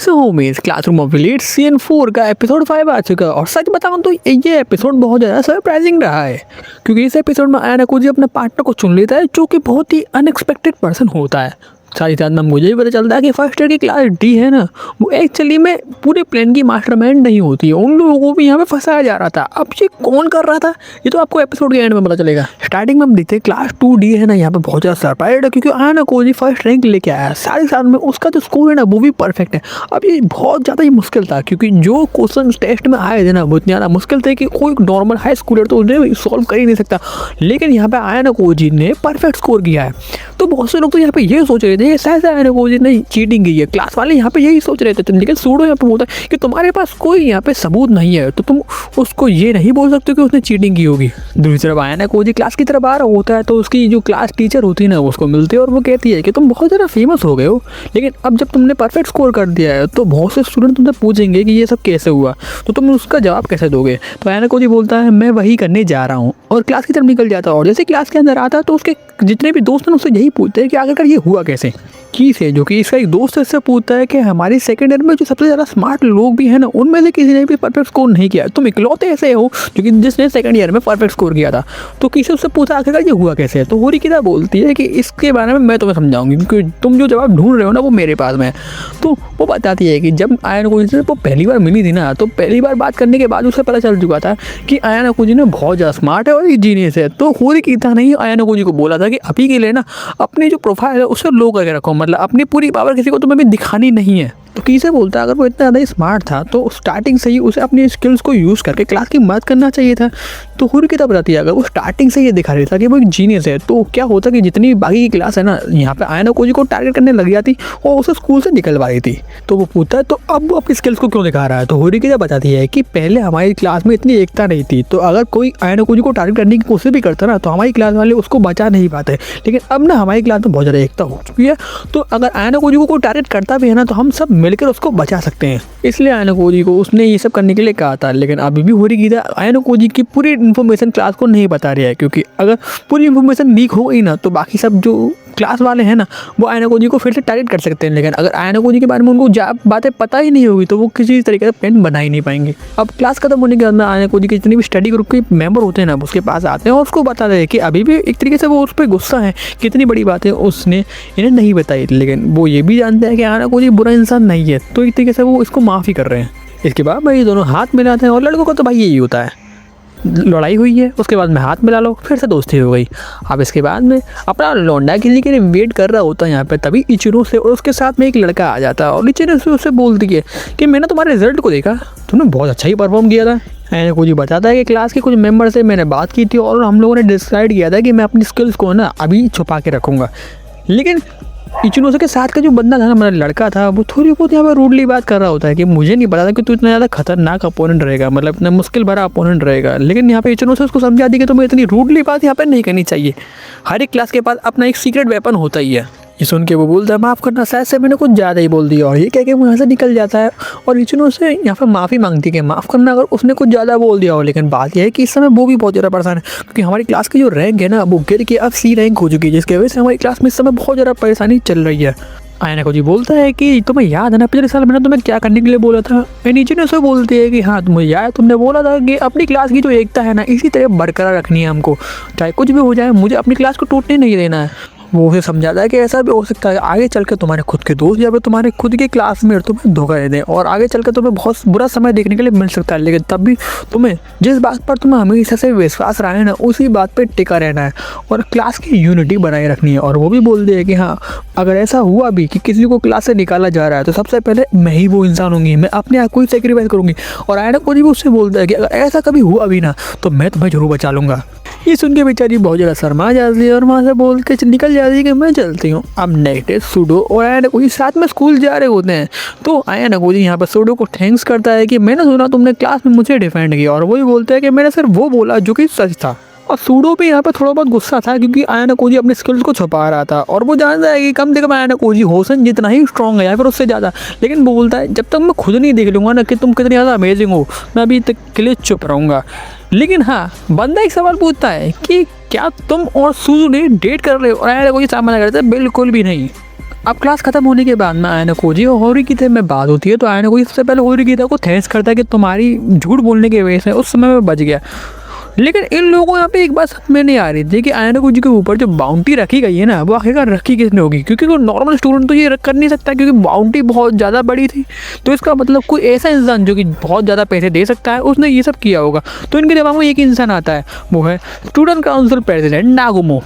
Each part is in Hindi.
So homies classroom of elite season 4 का एपिसोड 5 आ चुका है और सच बताऊं तो ये एपिसोड बहुत ज़्यादा सरप्राइजिंग रहा है क्योंकि इस एपिसोड में आयाना कुजी अपने पार्टनर को चुन लेता है जो कि बहुत ही अनएक्सपेक्टेड पर्सन होता है। साथ ही साथ में मुझे भी पता चलता है कि फर्स्ट ईयर की क्लास डी है ना, वो एक्चुअली में पूरे प्लान की मास्टरमाइंड नहीं होती है। उन लोगों को भी यहाँ पे फंसाया जा रहा था। अब ये कौन कर रहा था ये तो आपको एपिसोड के एंड में पता चलेगा। स्टार्टिंग में हम देखते हैं क्लास 2D है ना, यहाँ पे बहुत ज़्यादा सरप्राइज है क्योंकि आयाना कुजी फर्स्ट रैंक लेके आया। साथ ही साथ में उसका जो स्कोर है ना वो भी परफेक्ट है। अब ये बहुत ज़्यादा ही मुश्किल था क्योंकि जो क्वेश्चन टेस्ट में आए थे ना वो इतने ज़्यादा मुश्किल थे कि कोई नॉर्मल हाई स्कूलर तो उन्हें सॉल्व कर ही नहीं सकता। लेकिन यहाँ पे आयाना कुजी ने परफेक्ट स्कोर किया है। तो बहुत से लोग तो यहाँ पे ये सोच रहे थे कि शायद आयाना कुजी ने चीटिंग की है। क्लास वाले यहाँ पे यही सोच रहे थे, लेकिन सूडो यहाँ पे बोलता है कि तुम्हारे पास कोई यहाँ पे सबूत नहीं है तो तुम उसको ये नहीं बोल सकते कि उसने चीटिंग की होगी। दूसरी तरफ आयाना कुजी क्लास की तरफ आ रहा होता है तो उसकी जो क्लास टीचर होती है ना उसको मिलती है और वो कहती है कि तुम बहुत ज़्यादा फेमस हो गए हो, लेकिन अब जब तुमने परफेक्ट स्कोर कर दिया है तो बहुत से स्टूडेंट तुमसे पूछेंगे कि ये सब कैसे हुआ, तो तुम उसका जवाब कैसे दोगे। तो आयाना कुजी बोलता है मैं वही करने जा रहा हूँ और क्लास की तरफ निकल जाता है। और जैसे क्लास के अंदर आता है तो उसके जितने भी दोस्त हैं उससे यही पूछते हैं कि आखिरकार ये हुआ कैसे। की से जो कि इसका एक दोस्त इससे पूछता है कि हमारी सेकंड ईयर में जो सबसे ज़्यादा स्मार्ट लोग भी हैं ना उनमें से किसी ने भी परफेक्ट स्कोर नहीं किया, तुम इकलौते ऐसे हो जो कि जिसने सेकंड ईयर में परफेक्ट स्कोर किया था। तो किसी उससे पूछा आखिरकार ये हुआ कैसे है। तो होरिकिता बोलती है कि इसके बारे में मैं तुम्हें समझाऊंगी क्योंकि तुम जो जवाब ढूंढ रहे हो ना वो मेरे पास में है। तो वो बताती है कि जब आयाना कुजी से वो पहली बार मिली थी ना तो पहली बार बात करने के बाद उसे पता चल चुका था कि आयाना कुजी ने बहुत ज़्यादा स्मार्ट है और ये जीनियस है। तो होरिकिता ने आयाना कुजी को बोला था कि अभी के लिए ना अपनी जो प्रोफाइल है उसे लो करके रखो, मतलब अपनी पूरी पावर किसी को तुम्हें भी दिखानी नहीं है। तो किसे बोलता है अगर वो इतना ज़्यादा स्मार्ट था तो स्टार्टिंग से ही उसे अपनी स्किल्स को यूज़ करके क्लास की मदद करना चाहिए था। तो होरिकिता बताती है अगर वो स्टार्टिंग से ये दिखा रही था कि वो एक जीनियस है तो क्या होता कि जितनी बाकी की क्लास है ना यहाँ पे आयाना कुजी को टारगेट करने लग जाती और उसे स्कूल से निकलवा रही थी। तो वो पूछता है तो अब वो अपनी स्किल्स को क्यों दिखा रहा है। तो होरिकिता बताती है कि पहले हमारी क्लास में इतनी एकता नहीं थी, तो अगर कोई आयाना कुजी को टारगेट करने की कोशिश भी करता ना तो हमारी क्लास वाले उसको बचा नहीं पाते। लेकिन अब ना हमारी क्लास में बहुत ज़्यादा एकता हो चुकी है, तो अगर आयाना कुजी को कोई टारगेट करता भी है ना तो हम सब मिलकर उसको बचा सकते हैं। इसलिए आयाना कुजी को उसने ये सब करने के लिए कहा था। लेकिन अभी भी होरिकिता आयाना कुजी की पूरी इन्फॉर्मेशन क्लास को नहीं बता रही है क्योंकि अगर पूरी इन्फॉर्मेशन लीक हो गई ना तो बाकी सब जो क्लास वाले हैं ना वो आयाना कुजी को फिर से टारगेट कर सकते हैं। लेकिन अगर आयाना कुजी के बारे में उनको बातें पता ही नहीं होगी तो वो किसी तरीके से प्लान बना ही नहीं पाएंगे। अब क्लास खत्म होने के बाद में आयाना कुजी के जितने भी स्टडी ग्रुप के मेंबर होते हैं ना उसके पास आते हैं और उसको बताते हैं कि अभी भी एक तरीके से वो उस पर गुस्सा है, कितनी बड़ी बातें उसने इन्हें नहीं बताई। लेकिन वो ये भी जानते हैं कि आयाना कुजी बुरा इंसान नहीं है, तो एक तरीके से वो इसको माफ़ी कर रहे हैं। इसके बाद भाई दोनों हाथ मिलाते हैं और लड़कों का तो भाई यही होता है, लड़ाई हुई है उसके बाद में हाथ मिला लो फिर से दोस्ती हो गई। अब इसके बाद में अपना लौंडा किसी के लिए वेट कर रहा होता है यहाँ पे, तभी इचिरो से और उसके साथ में एक लड़का आ जाता है और इचिरो से उससे बोलती है कि मैंने तुम्हारे रिजल्ट को देखा, तुमने बहुत अच्छा ही परफॉर्म किया था। आयाना कुजी बताता है कि क्लास के कुछ मेंबर से मैंने बात की थी और हम लोगों ने डिसाइड किया था कि मैं अपनी स्किल्स को ना अभी छुपा के रखूँगा। लेकिन इचिनो के साथ का जो बंदा था ना, मेरा लड़का था, वो थोड़ी बहुत यहाँ पर रूडली बात कर रहा होता है कि मुझे नहीं पता था कि तू इतना ज़्यादा खतरनाक अपोनेंट रहेगा, मतलब इतना मुश्किल भरा अपोनेंट रहेगा। लेकिन यहाँ पे इचिनो से उसको समझा दी कि तुम्हें इतनी रूडली बात यहाँ पे नहीं करनी चाहिए। हर एक क्लास के पास अपना एक सीक्रेट वेपन होता ही है। ये सुन के वो बोलता है माफ़ करना, शायद से मैंने कुछ ज़्यादा ही बोल दिया, और ये कह के वो यहाँ से निकल जाता है। और इचिनो से यहाँ पे माफ़ी मांगती है कि माफ़ करना अगर उसने कुछ ज़्यादा बोल दिया हो। लेकिन बात यह है कि इस समय वो भी बहुत ज़्यादा परेशान है क्योंकि हमारी क्लास की जो रैंक है ना वो गिर के अब C रैंक हो चुकी है, जिसकी वजह से हमारी क्लास में इस समय बहुत ज़्यादा परेशानी चल रही है। आयाना कुजी बोलता है कि तुम्हें याद है ना पिछले साल मैंने तुम्हें क्या करने के लिए बोला था। इचिनो से बोलती है कि हाँ मुझे याद, तुमने बोला था कि अपनी क्लास की जो एकता है ना इसी तरह बरकरार रखनी है हमको, चाहे कुछ भी हो जाए मुझे अपनी क्लास को टूटने नहीं देना है। वो उसे समझाता है कि ऐसा भी हो सकता है आगे चल के तुम्हारे खुद के दोस्त या फिर तुम्हारे खुद के क्लासमेट तुम्हें धोखा दे दें और आगे चल के तुम्हें बहुत बुरा समय देखने के लिए मिल सकता है। लेकिन तब भी तुम्हें जिस बात पर तुम्हें हमेशा से विश्वास रहा है ना उसी बात पर टिका रहना है और क्लास की यूनिटी बनाए रखनी है। और वो भी बोलते हैं कि हाँ अगर ऐसा हुआ भी कि किसी को क्लास से निकाला जा रहा है तो सबसे पहले मैं ही वो इंसान होंगी, मैं अपने आप को ही सेक्रीफाइस करूँगी। और आयाना कुजी भी उससे बोलता है कि अगर ऐसा कभी हुआ भी ना तो मैं तुम्हें जरूर बचा लूँगा। ये सुन के बेचारी बहुत ज़्यादा शर्मा जाती है और वहाँ से बोल के निकल जाती है कि मैं चलती हूँ। अब नेक्स्ट डे सूडो और आयाना कुजी साथ में स्कूल जा रहे होते हैं। तो आयाना कुजी यहाँ पर सूडो को थैंक्स करता है कि मैंने सुना तुमने क्लास में मुझे डिफेंड किया, और वही बोलता है कि मैंने सिर्फ वो बोला जो कि सच था। और सूडो भी यहाँ पर थोड़ा बहुत गुस्सा था क्योंकि आयाना कुजी अपने स्किल्स को छुपा रहा था और वो जानता है कि कम से कम आयाना कुजी होसन जितना ही स्ट्रॉन्ग है या फिर उससे ज़्यादा। लेकिन वो बोलता है जब तक मैं खुद नहीं देख लूँगा ना कि तुम कितनी ज़्यादा अमेजिंग हो मैं अभी तक के लिए चुप रहूँगा। लेकिन हाँ बंदा एक सवाल पूछता है कि क्या तुम और सूजू ने डेट कर रहे हो, और आयाना कुजी सामना करता है बिल्कुल भी नहीं। अब क्लास खत्म होने के बाद में आयना कोजी और होरिकिता में बात होती है, तो आयना कोजी सबसे पहले होरिकिता को थैंक्स करता है कि तुम्हारी झूठ बोलने की वजह से उस समय में बच गया। लेकिन इन लोगों को यहाँ पे एक बात समझ में नहीं आ रही थी कि आयना कोजी के ऊपर जो बाउंड्री रखी गई है ना, वो आखिरकार रखी किसने होगी, क्योंकि कोई नॉर्मल स्टूडेंट तो ये कर नहीं सकता, क्योंकि बाउंड्री बहुत ज़्यादा बड़ी थी। तो इसका मतलब कोई ऐसा इंसान जो कि बहुत ज़्यादा पैसे दे सकता है, उसने ये सब किया होगा। तो इनके दिमाग में एक इंसान आता है, वो है स्टूडेंट काउंसिल प्रेसिडेंट नागुमो।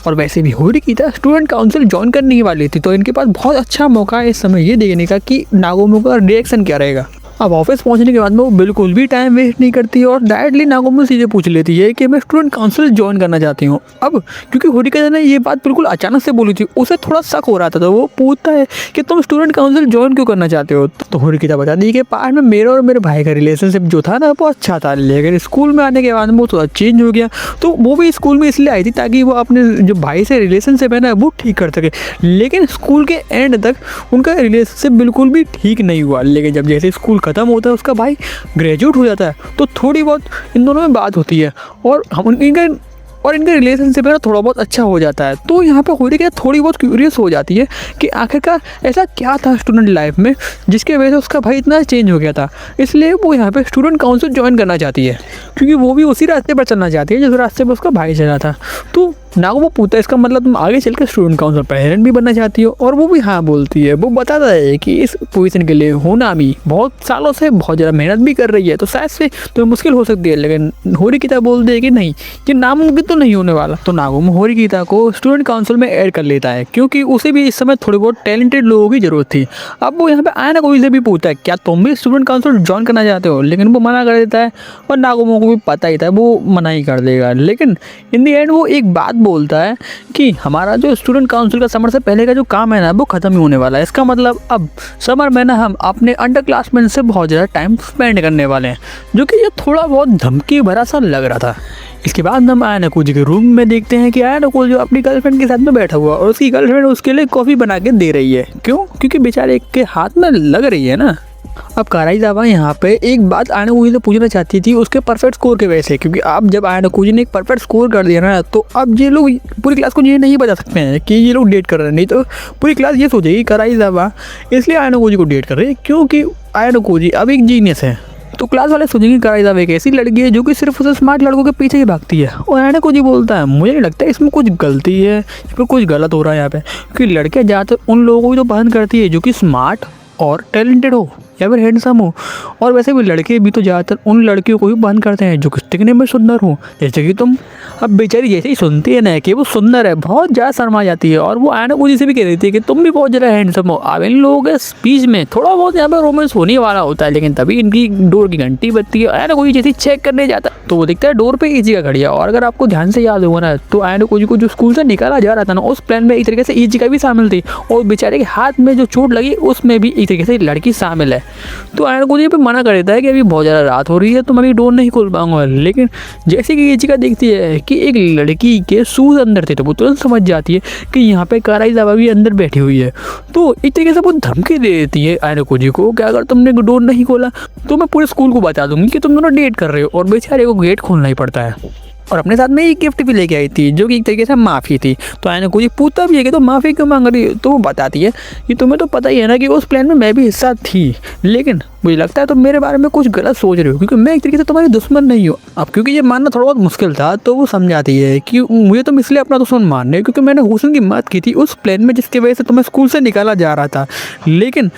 और वैसे भी होरिकिता स्टूडेंट काउंसिल ज्वाइन करने ही वाली थी, तो इनके पास बहुत अच्छा मौका है इस समय ये देखने का कि नागुमो का रिएक्शन क्या रहेगा। अब ऑफिस पहुंचने के बाद में वो बिल्कुल भी टाइम वेस्ट नहीं करती और डायरेक्टली नागुमो से पूछ लेती है कि मैं स्टूडेंट काउंसिल ज्वाइन करना चाहती हूँ। अब क्योंकि होरिकिता ने ये बात बिल्कुल अचानक से बोली थी, उसे थोड़ा शक हो रहा था, तो वो पूछता है कि तुम स्टूडेंट काउंसिल ज्वाइन क्यों करना चाहते हो। तो होरिकिता बता दी कि पास में मेरे और मेरे भाई का रिलेशनशिप जो था ना वो अच्छा था, लेकिन स्कूल में आने के बाद वो थोड़ा चेंज हो गया। तो वो भी स्कूल में इसलिए आई थी ताकि वो अपने जो भाई से रिलेशनशिप है ना वो ठीक कर सके, लेकिन स्कूल के एंड तक उनका रिलेशनशिप बिल्कुल भी ठीक नहीं हुआ। लेकिन जब जैसे स्कूल ख़त्म होता है, उसका भाई ग्रेजुएट हो जाता है, तो थोड़ी बहुत इन दोनों में बात होती है और इनका रिलेशनशिप है ना थोड़ा बहुत अच्छा हो जाता है। तो यहाँ पे होरिकिता थोड़ी बहुत क्यूरियस हो जाती है कि आखिरकार ऐसा क्या था स्टूडेंट लाइफ में जिसके वजह से उसका भाई इतना चेंज हो गया था। इसलिए वो यहाँ पे स्टूडेंट काउंसिल ज्वाइन करना चाहती है, क्योंकि वो भी उसी रास्ते पर चलना चाहती है जिस रास्ते पर उसका भाई चला था। तो नागुमो पूछता है इसका मतलब तुम आगे चलकर स्टूडेंट काउंसिल प्रेसिडेंट भी बनना चाहती हो, और वो भी हाँ बोलती है। वो बताता है कि इस पोजीशन के लिए होनामी बहुत सालों से बहुत ज़्यादा मेहनत भी कर रही है, तो शायद से तो मुश्किल हो सकती है, लेकिन होरिकिता बोलती है कि नहीं, ये नामुमकिन तो नहीं होने वाला। तो नागुमो होरिकिता को स्टूडेंट काउंसिल में ऐड कर लेता है, क्योंकि उसे भी इस समय थोड़ी बहुत टैलेंटेड लोगों की ज़रूरत थी। अब वो यहाँ पे आयना कोजी से भी पूछता है क्या तुम भी स्टूडेंट काउंसिल ज्वाइन करना चाहते हो, लेकिन वो मना कर देता है, और नागुमो को भी पता ही था वो मना ही कर देगा। लेकिन इन दी एंड वो एक बात बोलता है कि हमारा जो स्टूडेंट काउंसिल का समर से पहले का जो काम है ना वो ख़त्म ही होने वाला है। इसका मतलब अब समर में ना हम अपने अंडर क्लासमेट से बहुत ज़्यादा टाइम स्पेंड करने वाले हैं, जो कि ये थोड़ा बहुत धमकी भरा सा लग रहा था। इसके बाद हम आयना कोजी के रूम में देखते हैं कि आयना कोजी अपनी गर्लफ्रेंड के साथ में बैठा हुआ और उसकी गर्लफ्रेंड उसके लिए कॉफ़ी बना के दे रही है। क्यों? क्योंकि बेचारे के हाथ में लग रही है ना। अब काराइजावा यहाँ पे एक बात आयना कोजी से पूछना चाहती थी उसके परफेक्ट स्कोर के वजह से, क्योंकि अब जब आयना कोजी ने एक परफेक्ट स्कोर कर दिया ना, तो अब ये लोग पूरी क्लास को ये नहीं बता सकते हैं कि ये लोग डेट कर रहे हैं, नहीं तो पूरी क्लास ये सोचेगी काराइजावा इसलिए आयना कोजी को डेट कर रही है, क्योंकि आयना कोजी अब एक जीनियस है। तो क्लास वाले सोचेंगे काराइजावा एक ऐसी लड़की है जो कि सिर्फ उसे स्मार्ट लड़कों के पीछे ही भागती है। और आयना कोजी बोलता है मुझे नहीं लगता इसमें कुछ गलती है, या फिर कुछ गलत हो रहा है यहाँ पे, क्योंकि लड़कियाँ ज़्यादातर उन लोगों को तो पसंद करती है जो कि स्मार्ट और टैलेंटेड हो या फिर हैंडसम हो, और वैसे भी लड़के भी तो ज़्यादातर उन लड़कियों को भी पसंद करते हैं जो कि दिखने में सुंदर हो, जैसे कि तुम। अब बेचारी जैसे ही सुनती है ना कि वो सुंदर है, बहुत ज़्यादा शर्मा जाती है, और वो आयना कोजी से भी कह रही थी कि तुम भी बहुत ज़्यादा हैंडसम हो। अब इन लोगों के स्पीच में थोड़ा बहुत यहाँ पर रोमांस होने वाला होता है, लेकिन तभी इनकी डोर की घंटी बजती है। आयना कोजी जैसे चेक करने जाता है तो वो दिखता है डोर पर इचिका खड़ी है, और अगर आपको ध्यान से याद होगा ना तो आयना कोजी को जो स्कूल से निकाला जा रहा था ना उस प्लान में एक तरीके से इचिका भी शामिल थी, और बेचारे के हाथ में जो चोट लगी उसमें भी एक तरीके से लड़की शामिल है। तो आयना कोजी पे मना कर देता है कि अभी बहुत ज़्यादा रात हो रही है तो मैं अभी डोर नहीं खोल पाऊंगा। लेकिन जैसे कि इचिका देखती है कि एक लड़की के शूज़ अंदर थे, तो वो तुरंत समझ जाती है कि यहाँ पे काराइजावा भी अंदर बैठी हुई है। तो एक तरीके से वो धमकी दे देती है आयना कोजी को कि अगर तुमने डोर नहीं खोला तो मैं पूरे स्कूल को बता दूंगी कि तुम दोनों डेट कर रहे हो, और बेचारे को गेट खोलना ही पड़ता है। और अपने साथ में एक गिफ्ट भी लेके आई थी जो कि एक तरीके से माफ़ी थी। तो आयना कोजी पूछता भी है कि तो माफ़ी क्यों मांग रही है, तो वो बताती है कि तुम्हें तो पता ही है ना कि उस प्लान में मैं भी हिस्सा थी, लेकिन मुझे लगता है तुम मेरे बारे में कुछ गलत सोच रहे हो, क्योंकि मैं एक तरीके से तुम्हारी दुश्मन नहीं हूँ। अब क्योंकि ये मानना थोड़ा बहुत मुश्किल था तो वो समझाती है कि मुझे तुम इसलिए अपना दुश्मन मान रहे हो क्योंकि मैंने हुसन की मदद की थी उस प्लान में जिसकी वजह से तुम्हें स्कूल से निकाला जा रहा था। लेकिन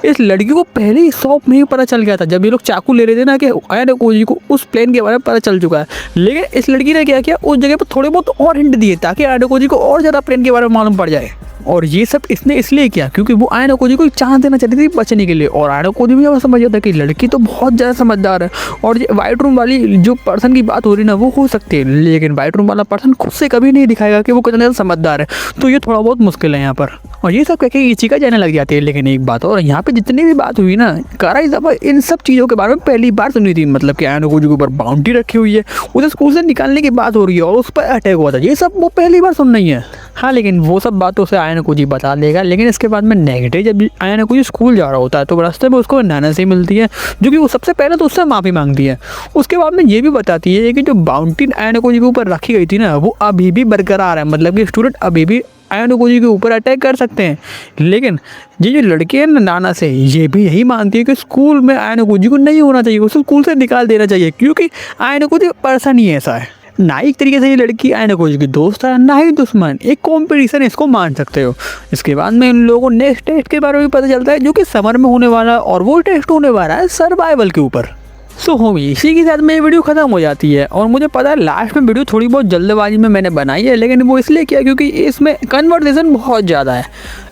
इस लड़की को पहले ही शॉप में ही पता चल गया था जब ये लोग चाकू ले रहे थे ना कि आयना कोजी को उस प्लान के बारे में पता चल चुका है। लेकिन इस लड़की ने क्या किया, उस जगह पर थोड़े बहुत और हिंट दिए ताकि आयना कोजी को और ज़्यादा प्लान के बारे में मालूम पड़ जाए। और ये सब इसने इसलिए किया क्योंकि वो आयना कोजी को चांस देना चाहती थी बचने के लिए, और आयना कोजी भी समझ जाता कि लड़की तो बहुत ज़्यादा समझदार है, और ये वाइट रूम वाली जो पर्सन की बात हो रही ना वो हो सकती है, लेकिन वाइट रूम वाला पर्सन खुद से कभी नहीं दिखाएगा कि वो कितना ज़्यादा समझदार है। तो ये थोड़ा बहुत मुश्किल है यहाँ पर, और ये सब कह के इचिका जाने लग जाती है। लेकिन एक बात और, यहाँ पे जितनी भी बात हुई ना, काराइजावा इन सब चीज़ों के बारे में पहली बार सुनी थी, मतलब कि आयना कोजी के ऊपर बाउंड्री रखी हुई है, उसे स्कूल से निकालने की बात हो रही है और उस पर अटैक हुआ था, ये सब वो पहली बार सुन रही है। हाँ, लेकिन वो सब बातों से आयना कोजी बता देगा। लेकिन इसके बाद में नेगेटिव, जब आयना कोजी स्कूल जा रहा होता है तो रास्ते में उसको नाना से मिलती है जो कि वो सबसे पहले तो उससे माफ़ी मांगती है। उसके बाद में ये भी बताती है कि जो बाउंड्री आयना कोजी के ऊपर रखी गई थी ना वो अभी भी बरकरार है, मतलब कि स्टूडेंट अभी भी आयनोकोजी के ऊपर अटैक कर सकते हैं। लेकिन ये जो लड़के हैं ना नाना से, ये भी यही मानती है कि स्कूल में आयनोकोजी को नहीं होना चाहिए, उसे स्कूल से निकाल देना चाहिए, क्योंकि आयनोकोजी पर्सन ही ऐसा है। ना एक तरीके से ये लड़की आयनोकोजी की दोस्त है, ना ही दुश्मन, एक कॉम्पिटिशन इसको मान सकते हो। इसके बाद में इन लोगों को नेक्स्ट टेस्ट के बारे में पता चलता है, जो कि समर में होने वाला है, और वो टेस्ट होने वाला है सर्वाइवल के ऊपर। सो होमी, इसी के साथ में ये वीडियो ख़त्म हो जाती है। और मुझे पता है लास्ट में वीडियो थोड़ी बहुत जल्दबाजी में मैंने बनाई है, लेकिन वो इसलिए किया क्योंकि इसमें कन्वर्सेशन बहुत ज़्यादा है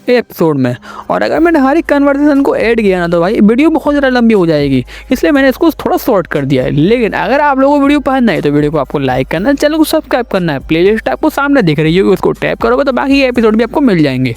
एपिसोड में, और अगर मैंने हर एक कन्वर्सेशन को ऐड किया ना तो भाई वीडियो बहुत ज़्यादा लंबी हो जाएगी, इसलिए मैंने इसको थोड़ा शॉर्ट कर दिया है। लेकिन अगर आप लोगों को वीडियो पसंद आए तो वीडियो को आपको लाइक करना है, चैनल को सब्सक्राइब करना है, प्लेलिस्ट आपको सामने दिख रही होगी, उसको टैप करोगे तो बाकी एपिसोड भी आपको मिल जाएंगे।